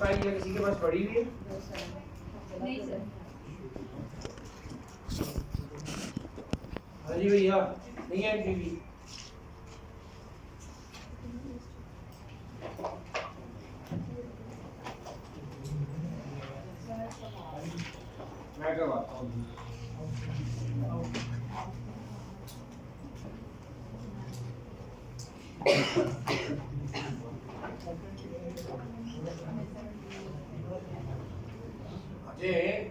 File या किसी के पास पड़ी हुई है? नहीं सर। हाँ जी भैया, नहीं है टीवी? मैं करवाता हूँ। अजय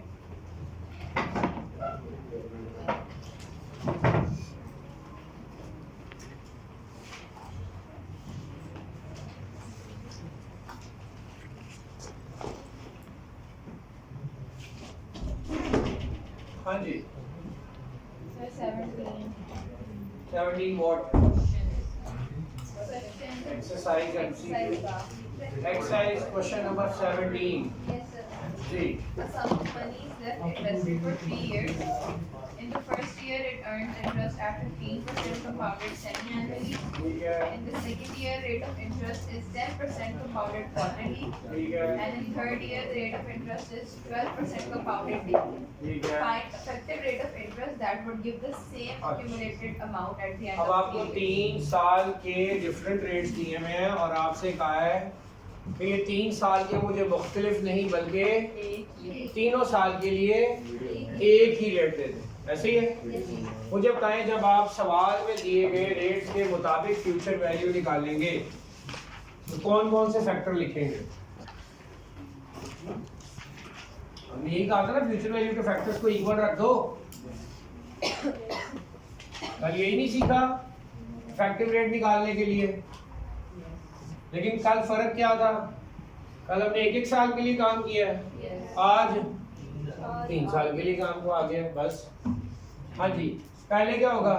हाँ जी sir 17 what exercise exercise question number 17 Yes, sir. जी A sum of money is left invested for 3 years. In the first year, it earns interest at 15% compounded semi-annually. ठीक है In the second year, rate of interest is 10% compounded quarterly. ठीक है And in third year, the rate of interest is 12% compounded daily. ठीक है। Find effective rate of interest that would give the same accumulated amount at the end अब of आपको 3 years. 3 साल के different rates दिए हुए हैं और आपसे कहा है कि ये 3 साल के मुझे मुख्तलिफ नहीं बल्कि तीनों साल के लिए एक ही रेट दे दें, ऐसे ही है। मुझे बताएं, जब आप सवाल में दिए गए रेट्स के मुताबिक फ्यूचर वैल्यू निकालेंगे तो कौन कौन से फैक्टर लिखेंगे? हमने यही कहा था ना, फ्यूचर वैल्यू के फैक्टर्स को इक्वल रख दो। कल यही नहीं सीखा इफेक्टिव रेट निकालने के लिए, लेकिन कल फर्क क्या था? कल हमने 1-1 साल के लिए काम किया है, Yes. आज 3 साल के लिए काम को आ गया बस। हाँ जी, पहले क्या होगा?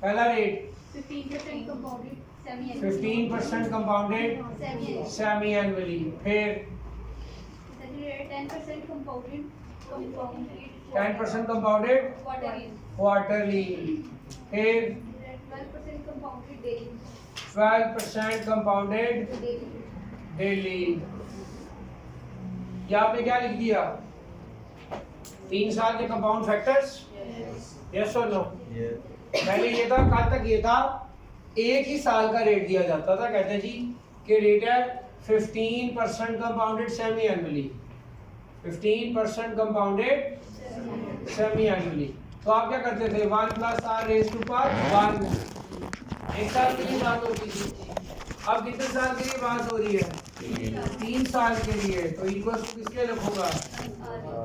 पहला rate 15% compounded semi-annually. 15% compounded Semi-annually. Semi annually, फिर Second rate 10% compounded 10% compounded quarterly. Quarterly, फिर 12% compounded daily. 12% compounded Daily. Daily. ये आपने क्या लिख दिया? 3 साल के कंपाउंड फैक्टर्स, यस और नो? पहले ये था, कल तक ये था एक ही साल का रेट दिया जाता था, कहते जी कि रेट है 15% compounded semi annually, 15% compounded semi annually. तो आप क्या करते थे? 1 + r⁻1 एक साल के लिए बात होती थी। अब कितने साल के लिए बात हो रही है? 3 साल के लिए। तो इक्वल टू किसके लिखूंगा?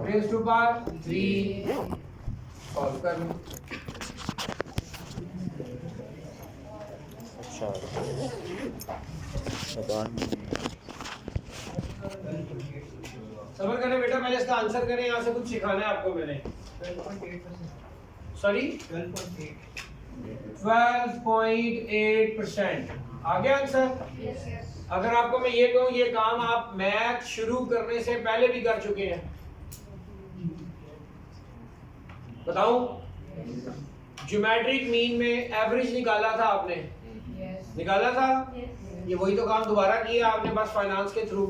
r⁻3 सॉल्व कर लो। सबर करें बेटा, पहले इसका आंसर करें, यहाँ से कुछ सिखाना है आपको मैंने। सॉरी 12.8% आ गया आंसर। अगर आपको मैं ये कहूँ ये काम आप मैथ शुरू करने से पहले भी कर चुके हैं, बताऊं? ज्योमेट्रिक मीन में एवरेज निकाला था आपने? निकाला था? ये वही तो काम दोबारा किया आपने, बस फाइनेंस के थ्रू।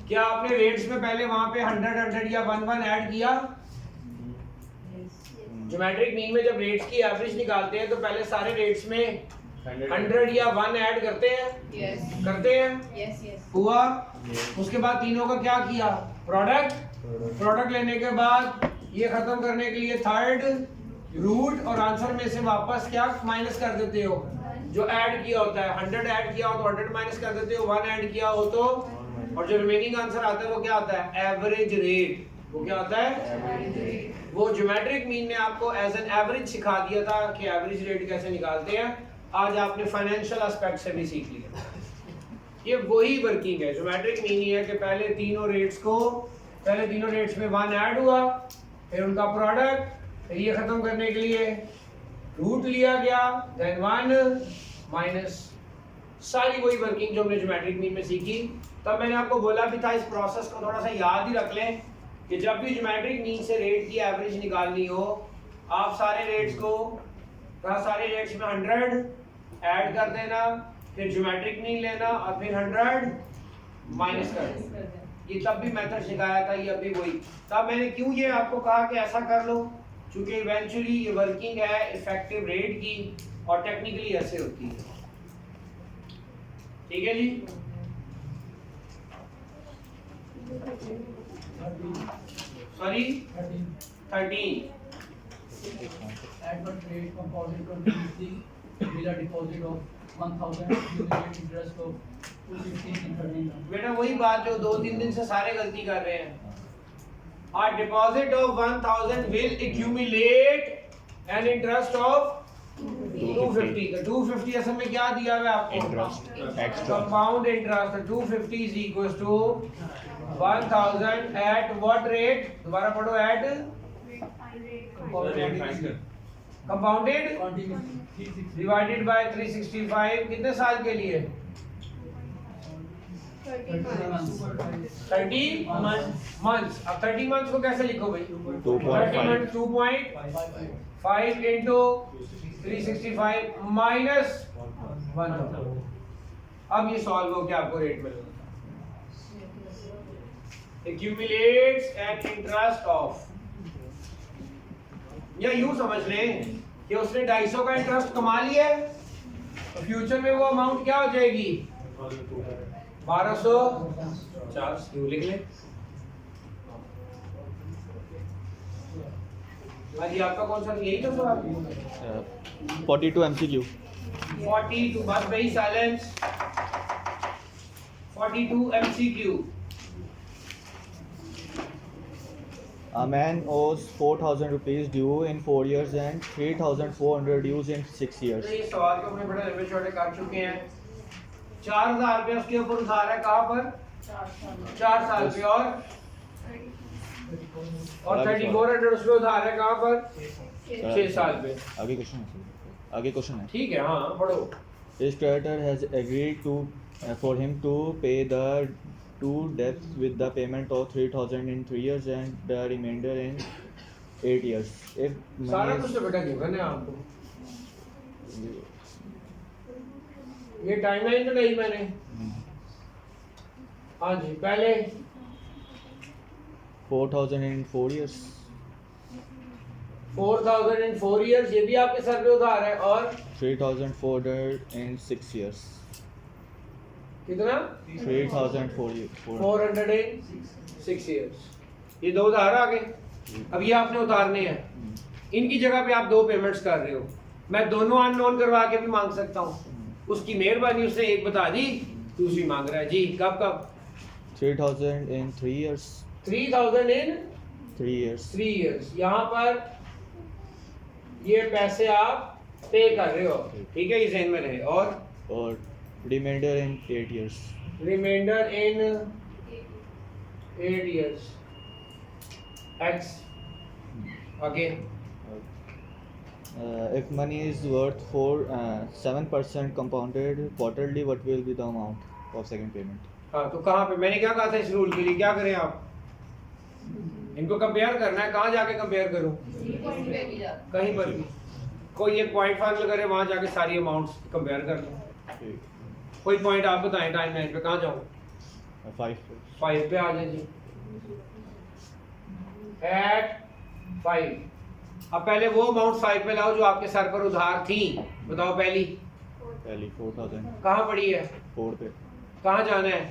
क्या आपने रेट्स में पहले वहां पे 100 या 1 ऐड किया? ज्योमेट्रिक मीन में जब रेट्स की एवरेज निकालते हैं तो पहले सारे रेट्स में 100 या 1 ऐड करते हैं? Yes. करते हैं? Yes. Yes. हुआ? उसके बाद तीनों का क्या किया? प्रोडक्ट लेने के बाद ये खत्म करने के लिए थर्ड रूट और आंसर में से वापस क्या माइनस कर देते हो? जो ऐड किया होता है, 100 ऐड किया हो तो 100 माइनस कर देते हो, 1 ऐड किया हो तो, और जो रिमेनिंग आंसर आता है वो क्या आता है? Average rate. वो क्या होता है? वो ज्योमेट्रिक मीन ने आपको एज एन एवरेज सिखा दिया था कि एवरेज रेट कैसे निकालते हैं। आज आपने फाइनेंशियल एस्पेक्ट से भी सीख लिया। ये वही वर्किंग है, ज्योमेट्रिक मीन ही है कि पहले तीनों रेट्स में 1 ऐड हुआ, फिर उनका प्रोडक्ट, फिर ये खत्म करने के लिए रूट लिया गया, देन 1 माइनस। सारी वही वर्किंग जो हमने ज्योमेट्रिक मीन में सीखी। तब मैंने आपको बोला भी था इस प्रोसेस को थोड़ा सा याद ही रख लें कि जब भी ज्योमेट्रिक मीन से रेट की एवरेज निकालनी हो, आप सारे रेट्स में 100 ऐड कर देना, फिर ज्योमेट्रिक मीन लेना और फिर 100 माइनस कर देना। ये तब भी मेथड सिखाया था, ये अभी वही। तब मैंने क्यों ये आपको कहा कि ऐसा कर लो, क्योंकि इवेंचुअली ये वर्किंग है इफेक्टिव रेट की और टेक्निकली ऐसे होती है। ठीक है जी। Sorry 13 At what rate compounded continuously will a deposit of 1000 you will get interest of 250 in 13 months. बेटा वही बात जो 2-3 दिन से सारे गलती कर रहे हैं। A deposit of 1000 will accumulate an interest of 250। तो 250 असल में क्या दिया हुआ है आपको? Interest, extra. Compound interest। 250 is equals to 1000 at what rate? दोबारा पढ़ो, at compounded Continuously 360 divided by 365 कितने साल के लिए? 30 months। अब 30 months को कैसे लिखो भाई? 30 months 2.5 into 365 minus 1000। अब ये सॉल्व हो के आपको रेट मिलेगा। Accumulates an interest of, या यूं समझ लें कि उसने 250 का इंटरेस्ट कमा लिया है, तो फ्यूचर में वो अमाउंट क्या हो जाएगी? 1250। यूं लिख लें। हाँ जी, आपका कौन सा यही था सवाल? 42 MCQ। 42 बस भाई silence. 42 MCQ। A man owes 4,000 rupees due in 4 years and 3,400 dues in 6 years. तो ये सवाल को अपने बड़े लंबे छोटे कर चुके हैं। 4,000 रुपये उसके ऊपर उधार है, कहाँ पर? 4 साल पे। और 3400 उसमें उधार है, कहाँ पर? 6 साल पे। आगे क्वेश्चन है। ठीक है, हाँ पढ़ो। His creditor has agreed to for him to pay the two debts with the payment of 3,000 in 3 years and the remainder in 8 years. If सारा money कुछ is तो बेटा गिवन है आपको। ये टाइमलाइन तो नहीं मैंने। हाँ जी, पहले 4,000 in 4 years, 4000 in 4 years, ये भी आपके सर पे उधार है। और 3,400 in 6 years. कितना? 3,400 400 in 6 years। ये दो उधार आ गए। अब ये आपने उतारने हैं, इनकी जगह पे आप दो पेमेंट्स कर रहे हो। मैं दोनों अननोन करवा के भी मांग सकता हूँ। उसकी मेहरबानी, उसने एक बता दी, दूसरी मांग रहा है जी। कब कब? 3,000 in 3 years. 3000 in 3 years. 3 years। यहाँ पर ये पैसे आप पे कर रहे हो, ठीक है, ये ज़हन में रहे। और Remainder in 8 years. Remainder in 8 years x। Okay. If money is worth for 7% compounded quarterly, what will be the amount of second payment? हाँ, तो कहाँ पे मैंने क्या कहा था इस रूल के लिए? क्या करें आप? इनको कंपेयर करना है। कहाँ जाके कंपेयर करूँ? कहीं पर भी कोई एक पॉइंट फाइनल करे, वहाँ जाके सारी अमाउंट्स कंपेयर कर लो। कोई पॉइंट आप बताएं टाइम लाइन पे, कहाँ जाऊँ? 5 पे आ जाए जी। एट 5। अब पहले वो अमाउंट 5 पे लाओ जो आपके सर पर उधार थी। बताओ पहली 4,000 कहाँ पड़ी है? 4 पे, कहाँ जाना है?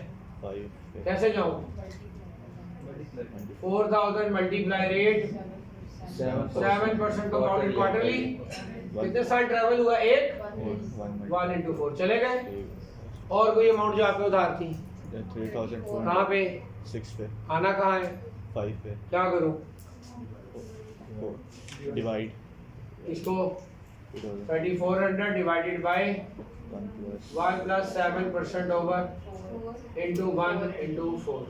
5 पे, कैसे जाऊँ? 4000 मल्टीप्लाई रेट 7% कंपाउंडेड क्वार्टरली। कितने साल ट्रैवल हुआ? एक। 1 into 4 चले गए। और कोई अमाउंट जो आपके उधार थी? 3,400 कहाँ पे? 6 पे, आना कहाँ है? 5 पे, क्या करूँ? डिवाइड इसको 3400 divided by 1 plus 7% over into 1 into 4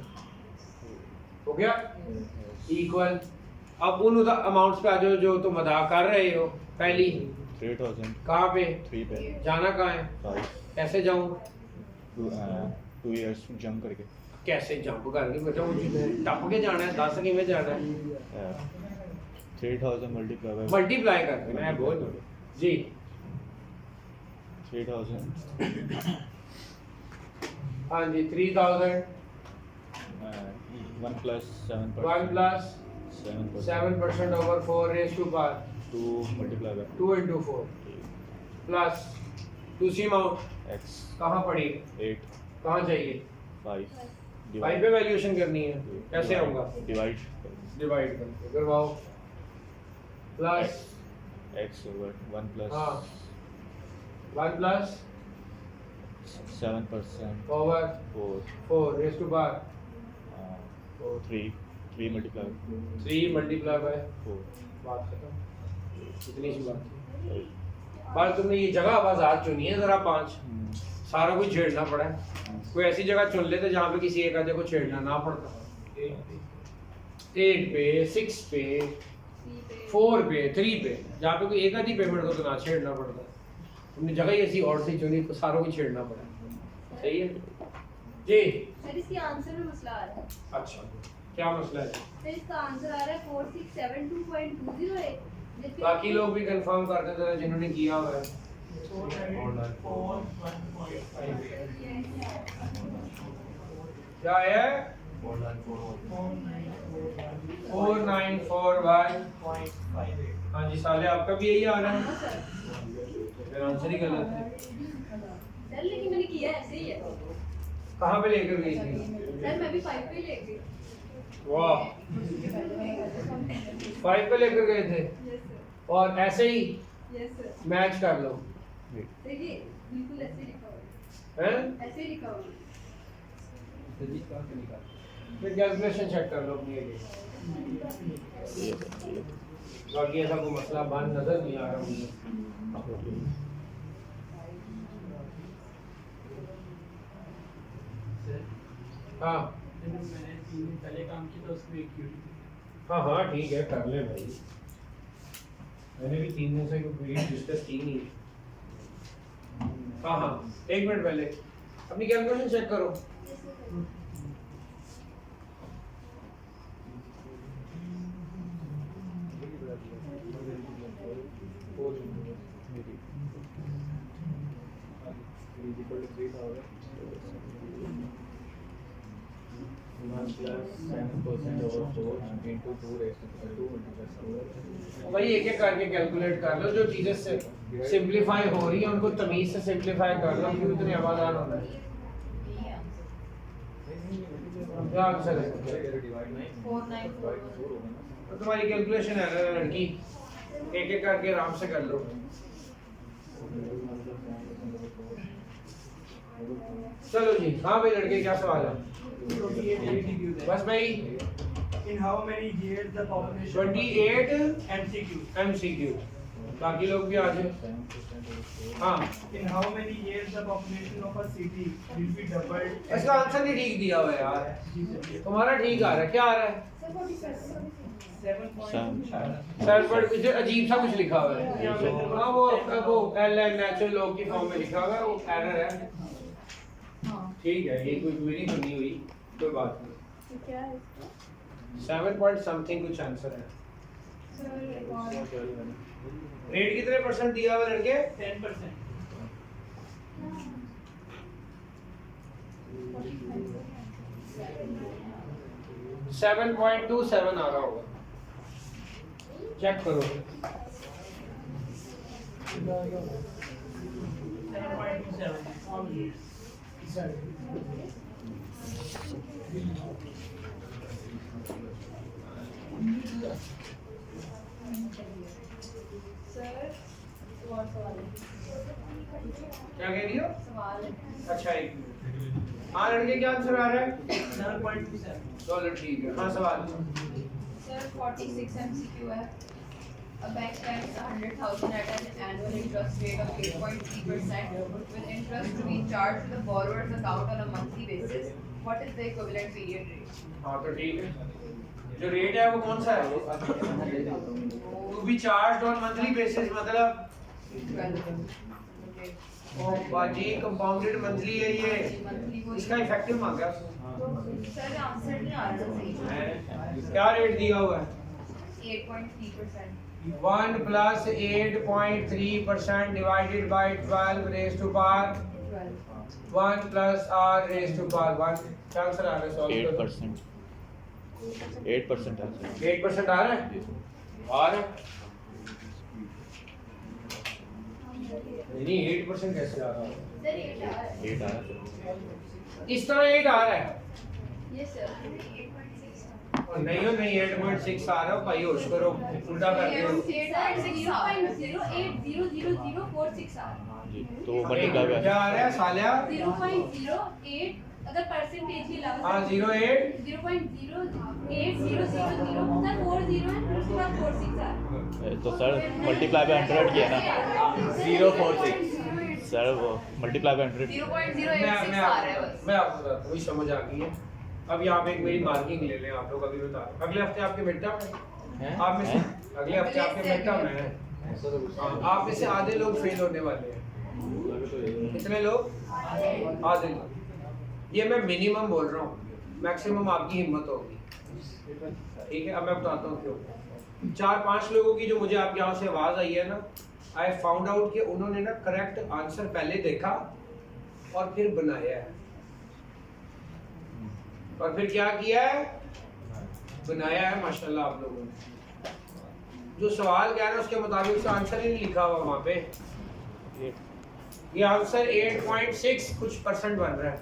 हो गया इक्वल। अब उन अमाउंट्स पे आ जाओ जो तुम अदा कर रहे हो। पहली 3,000 कहाँ पे? 3 पे, जाना कहाँ है? 5 कैसे जाऊँ? 2 years जंप करके, कैसे जंप करके बेटा? मुझे टप के जाना है, 10 की में जाना है। 3,000 मल्टीप्लाई बाय मल्टीप्लाई करके मैं बोल जी। 3,000 हाँ जी 3000 1 plus 7%. 1 plus 7%. 7% over 4 raised to power 2 multiplied by 2 into 4 plus दूसरी अमाउंट x कहाँ पड़ी 8 कहाँ चाहिए 5 5 पे वैल्यूएशन करनी है कैसे होगा डिवाइड डिवाइड करके करवाओ प्लस x over 1 plus हाँ 1 plus 7% over 4 raised to power 3 multiplied 3 multiply by 4 बात खत्म इतनी सी बात बात तुमने ये जगह आवाज़ चुनी है जरा 5 सारा कुछ छेड़ना पड़ा है कोई ऐसी जगह चुन लेते जहाँ पे किसी एक आधे को छेड़ना ना पड़ता 8 पे 6 पे 4 पे 3 पे जहाँ पे कोई एक आधी पेमेंट को तो ना छेड़ना पड़ता तुमने जगह ही ऐसी और सी चुनी तो सारों को छेड़ना पड़ा सही है जी सर इसके आंसर में मसला आ रहा है अच्छा क्या मसला है सर इसका आंसर आ रहा है 4672.208 जबकि बाकी लोग भी कंफर्म कर देते हैं जिन्होंने किया हुआ है क्या है 494 हाँ जी साले आपका भी यही आ रहा है फिर आंसर ही गलत है सर लेकिन मैंने किया ऐसे ही है कहाँ पे लेकर गई थी सर मैं भी 5 पे ले गई वाह 5 पे लेकर गए थे यस सर और ऐसे ही यस सर मैच कर लो देखिए बिल्कुल ऐसे लिखा हुआ हैं है ऐसे ही लिखा हुआ है फिर कैलकुलेशन चेक कर लो अपनी आगे बाकी ऐसा कोई मसला बाहर नजर नहीं आ रहा मुझे हाँ मैंने 3 दिन पहले काम किया था उसमें एक क्यूटी हाँ हाँ ठीक है कर ले भाई मैंने भी 3 दिन से कोई पीरियड डिस्कस की नहीं हाँ हाँ 1 मिनट पहले अपनी कैलकुलेशन चेक करो भाई एक एक करके कैलकुलेट कर लो जो चीजें से सिंपलीफाई हो रही है उनको तमीज से सिंपलीफाई कर लो क्यों इतने आवाज़ होना है क्या आंसर है 494 तो तुम्हारी कैलकुलेशन है ना लड़की एक एक करके आराम से कर लो चलो जी हाँ भाई लड़के क्या सवाल है बस भाई In how many years the population 28 MCQ? MCQ बाकी लोग भी आ जाए हाँ In how many years the population of a city will be doubled? इसका आंसर नहीं ठीक दिया हुआ है यार तुम्हारा ठीक आ रहा है क्या आ रहा है सर पर कुछ अजीब सा कुछ लिखा हुआ है हाँ वो एल एन नेचुरल लॉ की फॉर्म में लिखा हुआ है वो एरर है ठीक है ये कोई क्वेरी तो नहीं हुई कोई बात नहीं तो क्या है इसका 7 पॉइंट समथिंग कुछ आंसर है सर एक और रेट कितने परसेंट दिया हुआ लड़के 10%. 7.27 आ रहा होगा चेक करो 7.27. सर और सवाल है क्या कह रही हो सवाल है अच्छा एक मिनट हाँ लड़के क्या आंसर आ रहा है 7.27. चलो ठीक है हाँ सवाल Sir, 46 MCQ है. A bank lends 100,000 at an annual interest rate of 8.3% with interest to be charged to the borrower's account on a monthly basis. What is the equivalent period rate? हाँ तो ठीक है जो रेट है वो कौन सा है to be charged on monthly basis मतलब 12. Okay. ओ बाजी कंपाउंडेड मंथली है ये Monthly वो इसका इफेक्टिव मांगा सर आंसर नहीं आ रहा सही. क्या रेट दिया हुआ है 8.3%. 1 plus 8.3% divided by 12 raised to power 12. 1 plus r raised to power 1 क्या आंसर आ रहा है सॉल्व करो 8%. 8% है सर। 8% आ रहा है? आ रहा है? नहीं 8% कैसे आ रहा है? सर 8 आ रहा है 8 आ रहा है सर। इस तरह 8 आ रहा है यस सर और नहीं हो नहीं 8.6 आ रहा है भाई, होश करो, उल्टा कर रहे हो। 0.00046 आ जी तो मल्टीप्लाई क्या आ रहा है सालिया? 0.08 अगर परसेंटेज के अलावा हाँ 08 0.08000 सर 40 है उसके बाद 46 आ तो सर मल्टीप्लाई बाय 100 किया ना 046 सर, वो मल्टीप्लाई बाय 100 0.086 आ रहा है बस मैं आपको बताता हूँ, समझ आ गई है। अब यहाँ पे एक मेरी मार्किंग ले लें आप लोग, अभी बता रहा हूँ। अगले हफ्ते आपके मिड टर्म है, आप में से अगले हफ्ते आपके मिड टर्म है। हाँ, आप में से आधे लोग फेल होने वाले हैं। कितने लोग? आधे लोग। ये मैं मिनिमम बोल रहा हूँ, मैक्सिमम आपकी हिम्मत होगी। ठीक है, अब मैं बताता हूँ क्यों। 4-5 लोगों की जो मुझे आपके यहाँ से आवाज आई है ना, आई फाउंड आउट कि उन्होंने ना करेक्ट आंसर पहले देखा और फिर बनाया है, और फिर क्या किया है? बनाया है। माशाल्लाह आप लोगों ने जो सवाल क्या है ना उसके मुताबिक उसका आंसर ही नहीं लिखा हुआ वहाँ पे। ये आंसर 8.6 कुछ परसेंट बन रहा है।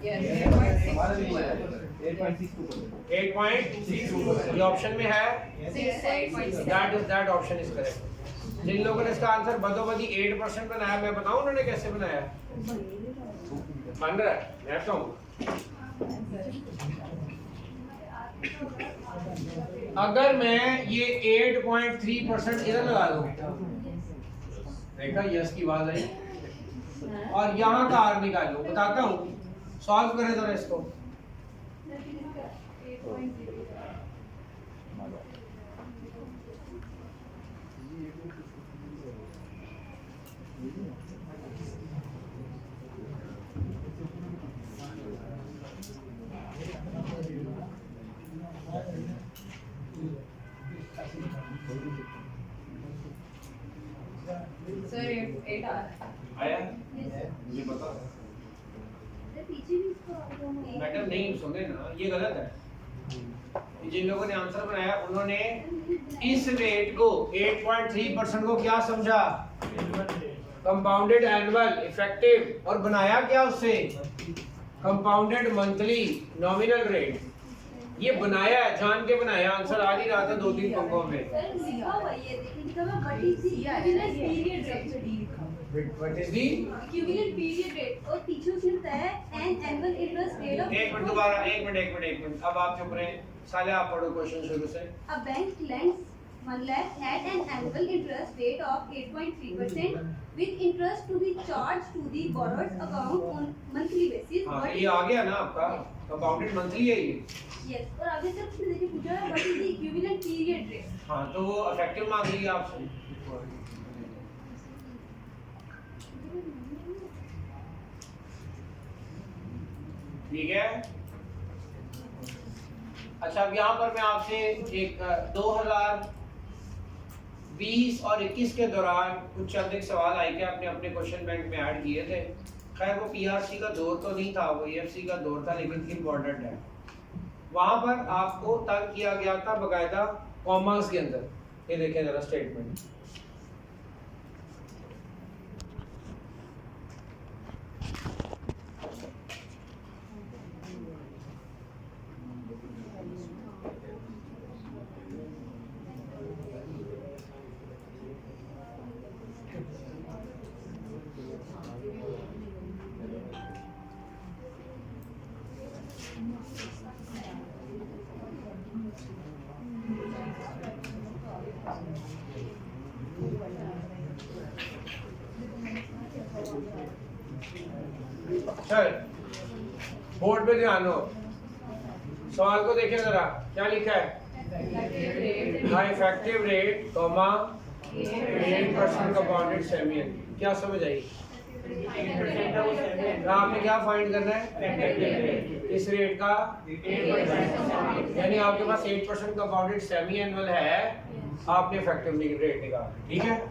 8.62 ये ऑप्शन में है, दैट ऑप्शन इज करेक्ट। जिन लोगों ने इसका आंसर बदोबदी 8% बनाया, मैं बताऊं उन्होंने कैसे बनाया? बन रहा है, मैं बताऊं। अगर मैं ये 8.3% इधर लगा दूं, देखा यस की आवाज आई, और यहाँ का आर निकालो, बताता हूँ, सॉल्व करें जरा इसको। सर 8 आ रहा है आया? मुझे पता है। मैडम नहीं सुने ना, ये गलत है। जिन लोगों ने आंसर बनाया उन्होंने इस रेट को 8.3% को क्या समझा? कंपाउंडेड एनुअल इफेक्टिव, और बनाया क्या उससे? Compounded monthly nominal rate. ये बनाया है, जान के बनाया, आंसर आ नहीं रहा था 2-3 पंक्तियों में। What is the? Equivalent period rate और पीछे उसने बताया an annual interest rate of एक मिनट दोबारा, एक मिनट। अब आप चुप रहे। साले आप पढ़ो क्वेश्चन शुरू से। A bank lends 1 lakh at an annual interest rate of 8.3% with interest to be charged to the borrower's account on monthly basis. हाँ, What ये आ गया ना आपका कंपाउंडेड मंथली है ये। yes और आगे सर उसने देखिए पूछा what is the equivalent period rate? हाँ, तो वो इफेक्टिव मांग रही है आपसे। ठीक है। अच्छा, अब यहाँ पर मैं आपसे एक 2020 और 21 के दौरान कुछ चंद एक सवाल आए कि आपने अपने क्वेश्चन बैंक में ऐड किए थे। खैर वो पीआरसी का दौर तो नहीं था, वो ईएफसी का दौर था, लेकिन इम्पोर्टेंट है। वहां पर आपको तंग किया गया था बकायदा कॉमर्स के अंदर। ये देखें जरा स्टेटमेंट। चल बोर्ड पे ध्यान दो, सवाल को देखें जरा, क्या लिखा है? Effective rate comma 8% compounded semi annual. क्या समझ आई? आपने क्या फाइंड करना है इस रेट का? यानी आपके पास 8% कंपाउंडेड सेमी एनुअल है, आपने इफेक्टिव रेट निकाला। ठीक है,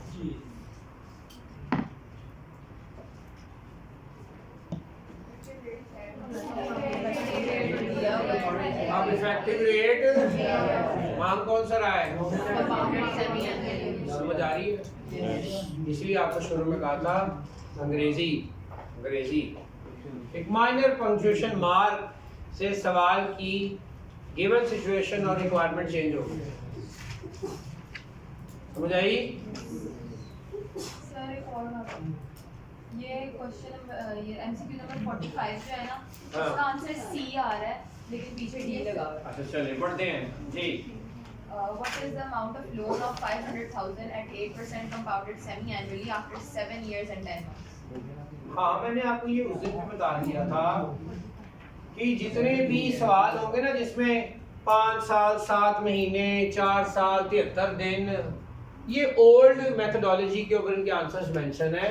अब इफेक्टिव रेट मांग कौन सा रहा है? Compounded semi annually. समझ आ रही है? इसलिए आपको शुरू में कहा था अंग्रेजी। एक माइनर पंक्चुएशन मार्क से सवाल की गिवन सिचुएशन और रिक्वायरमेंट चेंज हो गई। समझ आई? सर एक और बात, ये क्वेश्चन ये एमसीक्यू नंबर 45 जो है ना, हाँ। उसका आंसर सी आ रहा है लेकिन पीछे डी लगा हुआ है। अच्छा चलिए पढ़ते हैं जी। What is the amount of loan of 500,000 at 8% compounded semi-annually after 7 years and 10 months? हाँ मैंने आपको ये उस दिन भी बता दिया था कि जितने भी सवाल होंगे ना जिसमें 5 साल 7 महीने 4 साल 73 दिन, ये ओल्ड मेथोडोलॉजी के ऊपर इनके आंसर्स मेंशन है।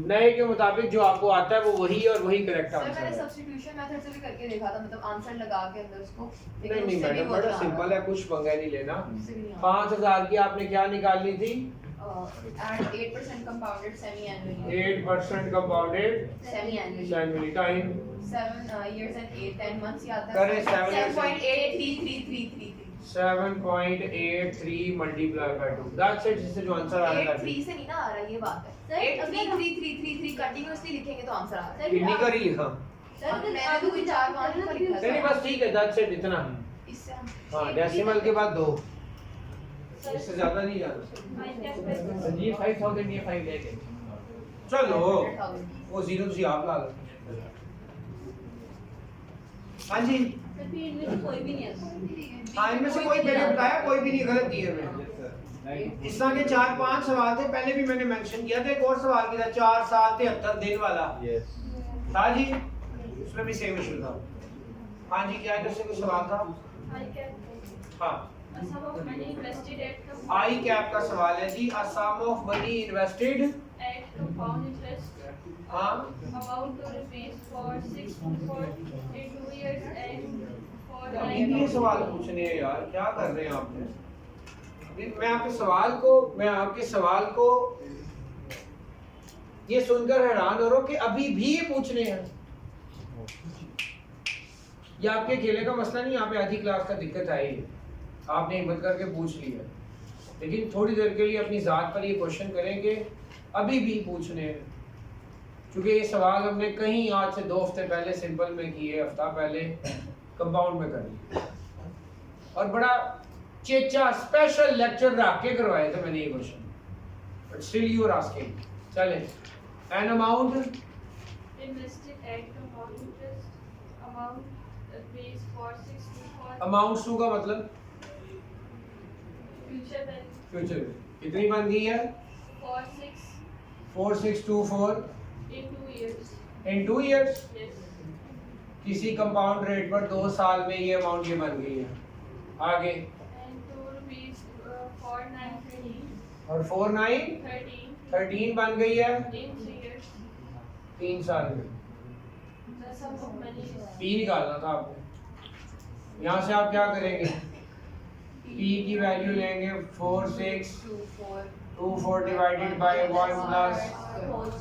नए के मुताबिक जो आपको आता है वो वही और वही करेक्ट सर आंसर मैंने है। सब्स्टिट्यूशन मेथड से भी करके देखा था, मतलब आंसर लगा के अंदर उसको, लेकिन नहीं उससे भी मैडम वो बड़ा नहीं आ सिंपल रहा। है, कुछ पंगा नहीं लेना। उससे भी नहीं आ 5000 की आपने क्या निकालनी थी? रहा। At 8% compounded semi-annually. 8% compounded Semi-annually. Annually time 7 years and 10 months याद है। करें, 7 years and- 7.83333. 7.83 multiply by 2 that's it. जिससे जो आंसर आ रहा है 83 से नहीं ना आ रहा, ये बात है। सर, 8333333 कंटिन्यूअसली लिखेंगे तो आंसर आ रहा है। कितनी करी? हाँ सर मैंने तो कोई 4-5 का लिखा नहीं था। बस ठीक है, दैट्स इट, इतना। इससे हम हाँ डेसिमल के बाद 2, इससे ज्यादा नहीं जाना। जी 5000 ये 5 लाख है। चलो 100,000। वो जीरो तुसी आप ला लो। हाँ जी, सर फिर इनमें से कोई भी नहीं आता। हाँ इनमें से कोई मैंने बताया कोई भी नहीं गलत दिए में। इस तरह के 4-5 सवाल थे, पहले भी मैंने मेंशन किया था। एक और सवाल किया था 4 साल 73 दिन वाला Yes. था जी, उसमें भी सेम इशू था। हाँ जी क्या है, कोई सवाल था? हाँ money invested at आई कैप का सवाल है जी। A sum of money invested compound interest हाँ amount to rupees for 6 for in 2 years and for अभी भी ये सवाल पूछने हैं यार, क्या कर रहे हैं आपने? मैं आपके सवाल को ये सुनकर हैरान हो रहा हूँ कि अभी भी ये पूछने हैं। ये आपके अकेले का मसला नहीं, यहाँ पे आधी क्लास का दिक्कत आई है, आपने हिम्मत करके पूछ लिया। लेकिन थोड़ी देर के लिए अपनी ज़ात पर ये क्वेश्चन करेंगे, अभी भी पूछने हैं। क्योंकि ये सवाल हमने कहीं आज से 2 हफ्ते पहले सिंपल में किए, हफ्ता पहले कंपाउंड में कर लिए, और बड़ा चेचा स्पेशल लेक्चर रख के करवाए थे मैंने ये question, but still you are asking. चले, an amount invested at compound interest amount rupees for 6 for amount to का मतलब future value फ्यूचर कितनी बन गई है? for 6 4624 in 2 years. In 2 years। Yes. किसी कंपाउंड रेट पर 2 साल में ये अमाउंट ये बन गई है। आगे And 2 rupees for 913 और 49 13 बन गई है in 3 years. 3 साल में। The sum of money is P निकालना था आपको। यहाँ से आप क्या करेंगे? पी की वैल्यू लेंगे 4624 divided by 1 plus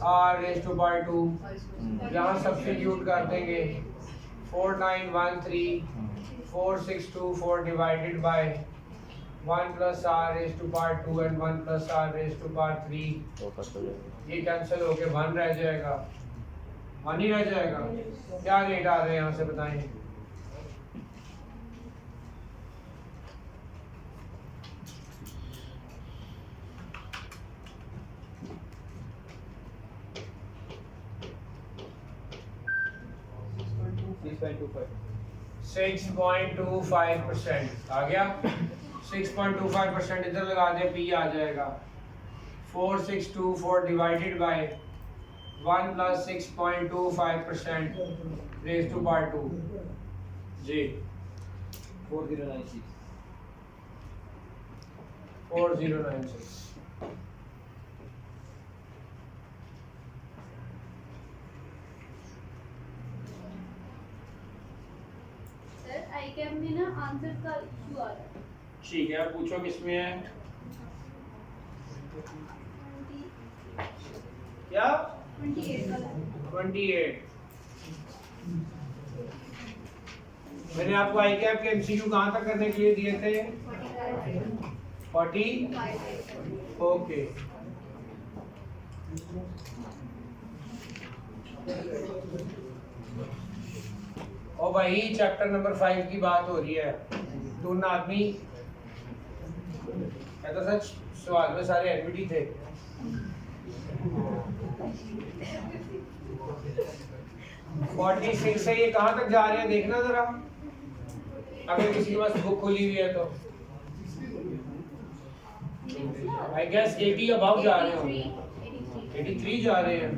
R raise to power 2। यहाँ सब्स्टिट्यूट कर देंगे 4913 4624 divided by 1 plus R raise to power 2 and 1 plus R raise to power 3। ये कैंसिल होके 1 रह जाएगा, 1 ही रह जाएगा। क्या रेट आ रहे हैं यहाँ से बताएं? $6.25. 6.25% आ गया। 6.25% इधर लगा दे, पी आ जाएगा 4624 divided by 1 plus 6.25% raise to power 2 जी 4096. 4096। सर आई कैप में ना आंसर का इशू आ रहा है। ठीक है, पूछो किसमें है? क्या? 28 वाला है। 28। मैंने आपको आई कैप के एमसीक्यू कहाँ तक करने के लिए दिए थे? 40। ओके, और भाई चैप्टर नंबर 5 की बात हो रही है। दोनों आदमी तो सच सवाल में सारे एडमिट थे। फोर्टी सिक्स से ये कहाँ तक जा रहे हैं देखना जरा, अगर किसी के पास बुक खुली हुई है तो। आई गेस 80 अबव जा रहे होंगे, 83 जा रहे हैं,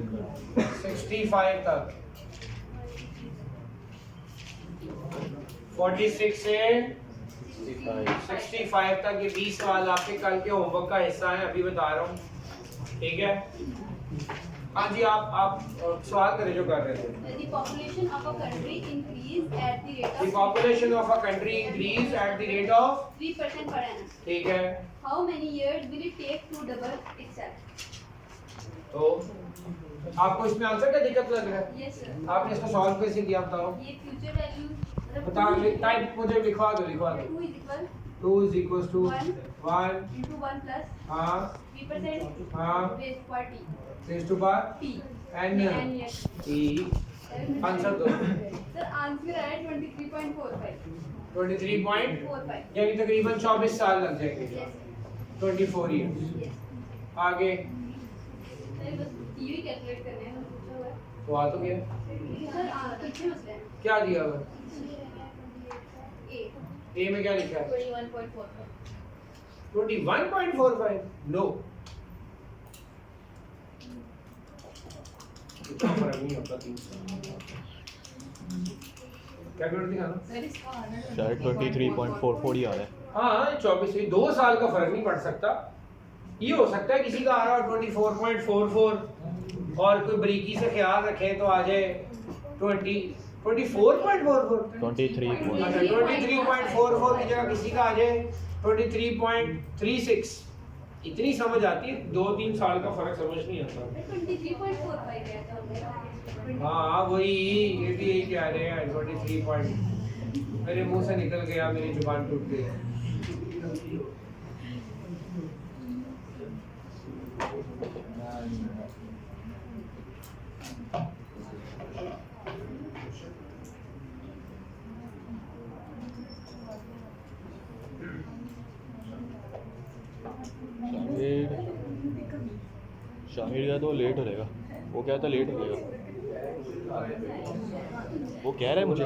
65 तक। 46 से 65 तक ये 20 सवाल आपके कल के होमवर्क का हिस्सा है, अभी बता रहा हूँ, ठीक है। हाँ जी, आप सवाल करें जो कर रहे थे। The population of a country increase at the rate The of population of a country increase at the rate of 3% per annum. ठीक है, How many years will it take to double itself? तो आपको इसमें answer का दिक्कत लग रहा है? Yes sir. आपने इसको सॉल्व कैसे किया बताओ? ये future value बता, टाइप मुझे लिखवा दो। 2 is equal 2 is equals to 1 into 1 plus हाँ 3% हाँ raised to t. raised to power T. n N yes. e answer दो। Sir answer है 23.45. 23 पॉइंट 45. यानी तकरीबन 24 साल लग जाएंगे। Yes. 24 years। Yes. आगे सर बस ये कैलकुलेट करने हैं पूछा हुआ है। तो आ तो गया। सर पीछे मसला है। क्या दिया हुआ है? A. ए में क्या लिखा है? 21.45. 21.45 नो, इतना फर्क नहीं होता 3 क्या कर दिखाना? सर इसका शायद 23.44 ही आ रहा है। हाँ 24 से 2 साल का फर्क नहीं पड़ सकता। ये हो सकता है किसी का आ रहा हो 24.44 और कोई बरीकी से ख्याल रखे तो आ जाए 24.44 23.44 की जगह किसी का आ जाए 23.36। इतनी समझ आती है, 2-3 साल का फर्क समझ नहीं आता। 23.45 रहता है। हाँ वही ये भी यही कह रहे हैं 23 पॉइंट। मेरे मुंह से निकल गया, मेरी जुबान टूट गई। शामिर का तो लेट हो रहेगा, वो क्या था लेट हो जाएगा, वो कह रहा है मुझे।